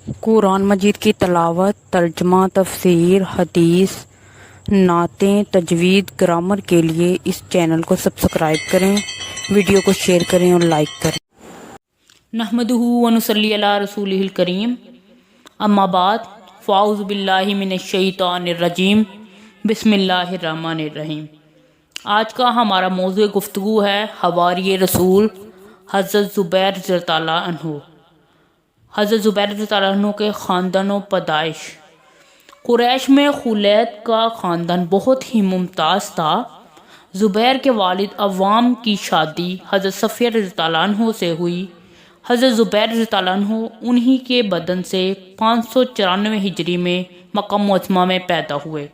قرآن مجید کی تلاوت، ترجمہ، تفسیر، حدیث، نعتیں، تجوید، گرامر کے لیے اس چینل کو سبسکرائب کریں، ویڈیو کو شیئر کریں اور لائک کریں۔ نحمدہ ونصلی علی رسولہ الکریم، اما بعد، فاعوذ باللہ من الشیطان الرجیم، بسم اللہ الرحمن الرحیم۔ آج کا ہمارا موضوع گفتگو ہے حواری رسول حضرت زبیر رضی اللہ عنہ۔ حضرت زبیر رضی اللہ عنہ کے خاندان و پیدائش۔ قریش میں خلید کا خاندان بہت ہی ممتاز تھا۔ زبیر کے والد عوام کی شادی حضرت صفیہ رضی اللہ عنہ سے ہوئی۔ حضرت زبیر رضی اللہ عنہ انہی کے بدن سے 594 ہجری میں مکہ معظمہ میں پیدا ہوئے۔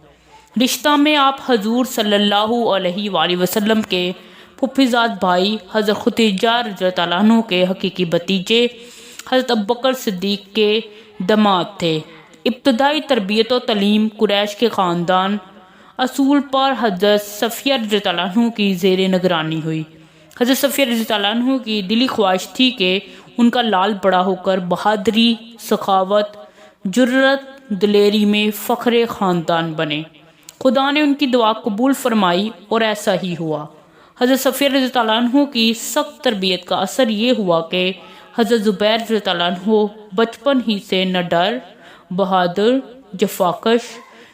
رشتہ میں آپ حضور صلی اللہ علیہ وآلہ وسلم کے پھوپھیزاد بھائی حضرت ختیجہ رضی اللہ عنہ کے حقیقی بھتیجے حضرت ابوبکر صدیق کے داماد تھے۔ ابتدائی تربیت و تعلیم قریش کے خاندان اصول پر حضرت صفیہ رضی اللہ عنہ کی زیر نگرانی ہوئی۔ حضرت صفیہ رضی اللہ عنہ کی دلی خواہش تھی کہ ان کا لال بڑا ہو کر بہادری، سخاوت، جرأت، دلیری میں فخر خاندان بنے۔ خدا نے ان کی دعا قبول فرمائی اور ایسا ہی ہوا۔ حضرت صفیہ رضی اللہ عنہ کی سخت تربیت کا اثر یہ ہوا کہ حضرت زبیر رضی اللہ عنہ بچپن ہی سے نڈر، بہادر، جفاکش،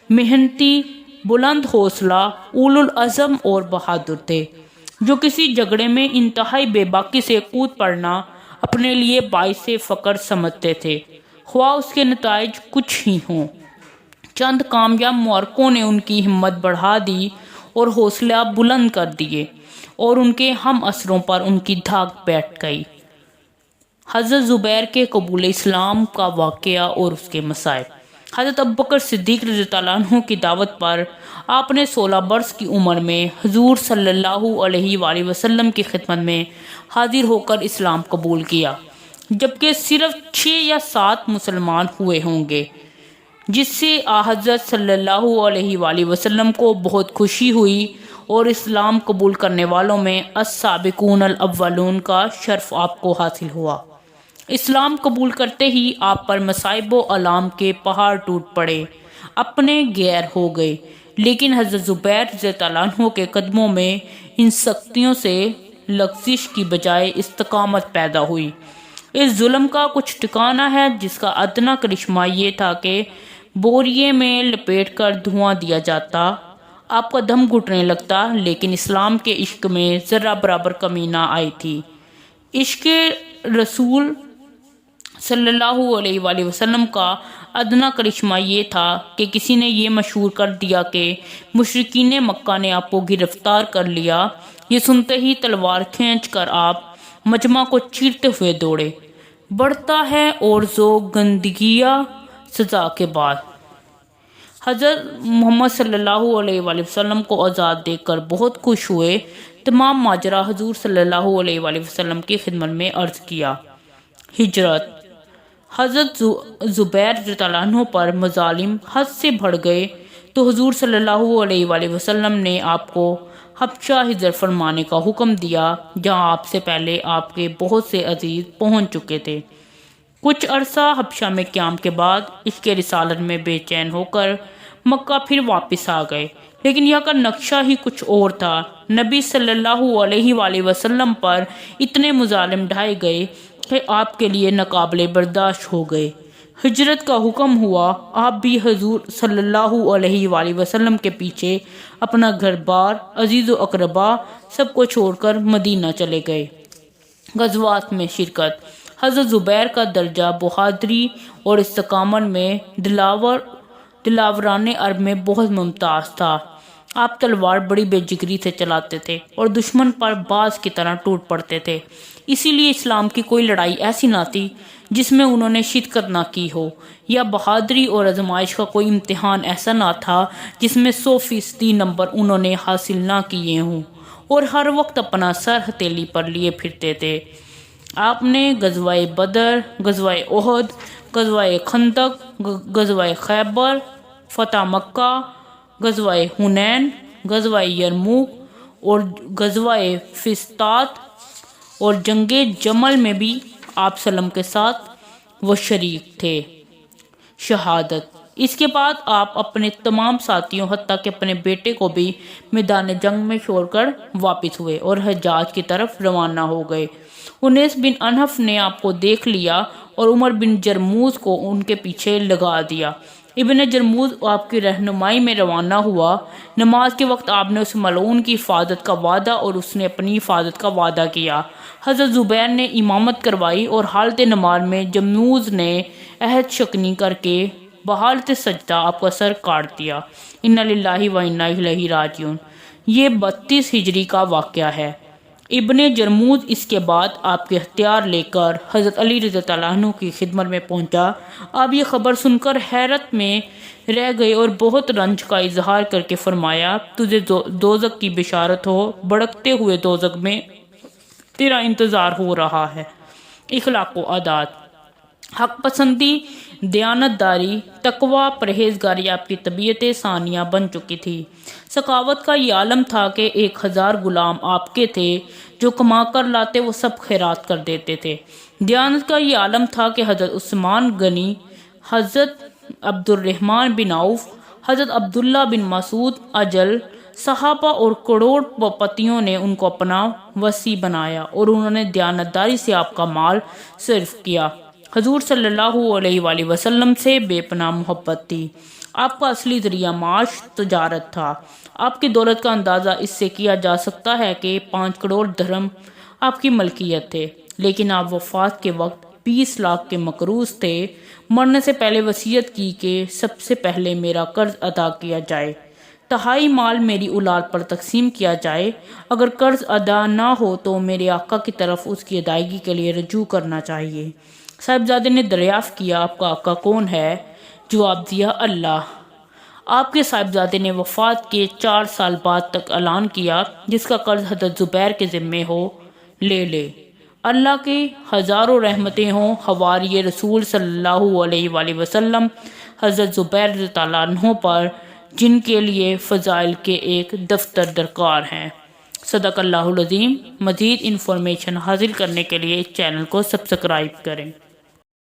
محنتی، بلند حوصلہ، اولو العزم اور بہادر تھے، جو کسی جھگڑے میں انتہائی بے باکی سے کود پڑنا اپنے لیے باعث فخر سمجھتے تھے، خواہ اس کے نتائج کچھ ہی ہوں۔ چند کامیاب معرکوں نے ان کی ہمت بڑھا دی اور حوصلہ بلند کر دیے، اور ان کے ہم عصروں پر ان کی دھاک بیٹھ گئی۔ حضرت زبیر کے قبول اسلام کا واقعہ اور اس کے مصائب۔ حضرت ابوبکر صدیق رضی اللہ عنہ کی دعوت پر آپ نے 16 برس کی عمر میں حضور صلی اللہ علیہ وآلہ وسلم کی خدمت میں حاضر ہو کر اسلام قبول کیا، جبکہ صرف 6 یا 7 مسلمان ہوئے ہوں گے، جس سے حضرت صلی اللہ علیہ وآلہ وسلم کو بہت خوشی ہوئی، اور اسلام قبول کرنے والوں میں السابقون الاولون کا شرف آپ کو حاصل ہوا۔ اسلام قبول کرتے ہی آپ پر مصائب و آلام کے پہاڑ ٹوٹ پڑے، اپنے غیر ہو گئے، لیکن حضرت زبیر رضی اللہ عنہ کے قدموں میں ان سختیوں سے لغزش کی بجائے استقامت پیدا ہوئی۔ اس ظلم کا کچھ ٹھکانہ ہے جس کا ادنا کرشمہ یہ تھا کہ بوریے میں لپیٹ کر دھواں دیا جاتا، آپ کا دم گھٹنے لگتا، لیکن اسلام کے عشق میں ذرہ برابر کمی نہ آئی تھی۔ عشق رسول صلی اللہ علیہ وآلہ وسلم کا ادنا کرشمہ یہ تھا کہ کسی نے یہ مشہور کر دیا کہ مشرکین مکہ نے آپ کو گرفتار کر لیا۔ یہ سنتے ہی تلوار کھینچ کر آپ مجمع کو چیرتے ہوئے دوڑے۔ بڑھتا ہے اور ذوق گندگیہ سزا کے بعد۔ حضرت محمد صلی اللہ علیہ وآلہ وسلم کو آزاد دیکھ کر بہت خوش ہوئے۔ تمام ماجرا حضور صلی اللہ علیہ وآلہ وسلم کی خدمت میں عرض کیا۔ ہجرت۔ حضرت زبیر رضی اللہ عنہ پر مظالم حد سے بڑھ گئے تو حضور صلی اللہ علیہ وآلہ وسلم نے آپ کو حبشہ ہجرت فرمانے کا حکم دیا، جہاں آپ سے پہلے آپ کے بہت سے عزیز پہنچ چکے تھے۔ کچھ عرصہ حبشہ میں قیام کے بعد عشق رسالت میں بے چین ہو کر مکہ پھر واپس آ گئے، لیکن یہاں کا نقشہ ہی کچھ اور تھا۔ نبی صلی اللہ علیہ وآلہ وسلم پر اتنے مظالم ڈھائے گئے کہ آپ کے لیے ناقابل برداشت ہو گئے۔ ہجرت کا حکم ہوا، آپ بھی حضور صلی اللہ علیہ وآلہ وسلم کے پیچھے اپنا گھر بار، عزیز و اقربا سب کو چھوڑ کر مدینہ چلے گئے۔ غزوات میں شرکت۔ حضرت زبیر کا درجہ بہادری اور استقامت میں دلاوران عرب میں بہت ممتاز تھا۔ آپ تلوار بڑی بے جگری سے چلاتے تھے اور دشمن پر باز کی طرح ٹوٹ پڑتے تھے۔ اسی لیے اسلام کی کوئی لڑائی ایسی نہ تھی جس میں انہوں نے شرکت نہ کی ہو، یا بہادری اور آزمائش کا کوئی امتحان ایسا نہ تھا جس میں 100% نمبر انہوں نے حاصل نہ کیے ہوں، اور ہر وقت اپنا سر ہتھیلی پر لیے پھرتے تھے۔ آپ نے غزوہ بدر، غزوہ احد، غزوہ خندق، غزوہ خیبر، فتح مکہ، غزوہ حنین، غزوہ یرموک اور غزوہ فسطاط اور جنگ جمل میں بھی آپ سلم کے ساتھ وہ شریک تھے۔ شہادت۔ اس کے بعد آپ اپنے تمام ساتھیوں حتیٰ کہ اپنے بیٹے کو بھی میدان جنگ میں چھوڑ کر واپس ہوئے اور حجاز کی طرف روانہ ہو گئے۔ انیس بن انحف نے آپ کو دیکھ لیا اور عمر بن جرموز کو ان کے پیچھے لگا دیا۔ ابن جرموز آپ کی رہنمائی میں روانہ ہوا۔ نماز کے وقت آپ نے اس ملعون کی حفاظت کا وعدہ اور اس نے اپنی حفاظت کا وعدہ کیا۔ حضرت زبیر نے امامت کروائی اور حالت نماز میں جرموز نے عہد شکنی کر کے بحالت سجدہ آپ کا سر کاٹ دیا۔ انا للہ و انا الیہ راجعون۔ یہ 32 ہجری کا واقعہ ہے۔ ابن جرموز اس کے بعد آپ کے ہتھیار لے کر حضرت علی رضی اللہ عنہ کی خدمت میں پہنچا۔ آپ یہ خبر سن کر حیرت میں رہ گئے اور بہت رنج کا اظہار کر کے فرمایا، تجھے دوزخ کی بشارت ہو، بھڑکتے ہوئے دوزخ میں تیرا انتظار ہو رہا ہے۔ اخلاق و عادات۔ حق پسندی، دیانت داری، تقوی، پرہیزگاری آپ کی طبیعت ثانیہ بن چکی تھی۔ سخاوت کا یہ عالم تھا کہ 1000 غلام آپ کے تھے، جو کما کر لاتے وہ سب خیرات کر دیتے تھے۔ دیانت کا یہ عالم تھا کہ حضرت عثمان غنی، حضرت عبد الرحمن بن عوف، حضرت عبداللہ بن مسعود اجل، صحابہ اور کروڑ پتیوں نے ان کو اپنا وصی بنایا اور انہوں نے دیانتداری سے آپ کا مال صرف کیا۔ حضور صلی اللہ علیہ وآلہ وسلم سے بے پناہ محبت تھی۔ آپ کا اصلی ذریعہ معاش تجارت تھا۔ آپ کی دولت کا اندازہ اس سے کیا جا سکتا ہے کہ 5 کروڑ درہم آپ کی ملکیت تھے، لیکن آپ وفات کے وقت 20 لاکھ کے مقروض تھے۔ مرنے سے پہلے وصیت کی کہ سب سے پہلے میرا قرض ادا کیا جائے، 1/2 مال میری اولاد پر تقسیم کیا جائے، اگر قرض ادا نہ ہو تو میرے آقا کی طرف اس کی ادائیگی کے لیے رجوع کرنا چاہیے۔ صاحبزادے نے دریافت کیا، آپ کا آقا کون ہے؟ جواب دیا، اللہ۔ آپ کے صاحبزادے نے وفات کے 4 سال بعد تک اعلان کیا، جس کا قرض حضرت زبیر کے ذمے ہو لے لے۔ اللہ کی ہزاروں رحمتیں ہوں حواری رسول صلی اللہ علیہ وآلہ وسلم حضرت زبیر رضی اللہ عنہ پر، جن کے لیے فضائل کے ایک دفتر درکار ہیں۔ صدق اللہ العظیم۔ مزید انفارمیشن حاصل کرنے کے لیے اس چینل کو سبسکرائب کریں۔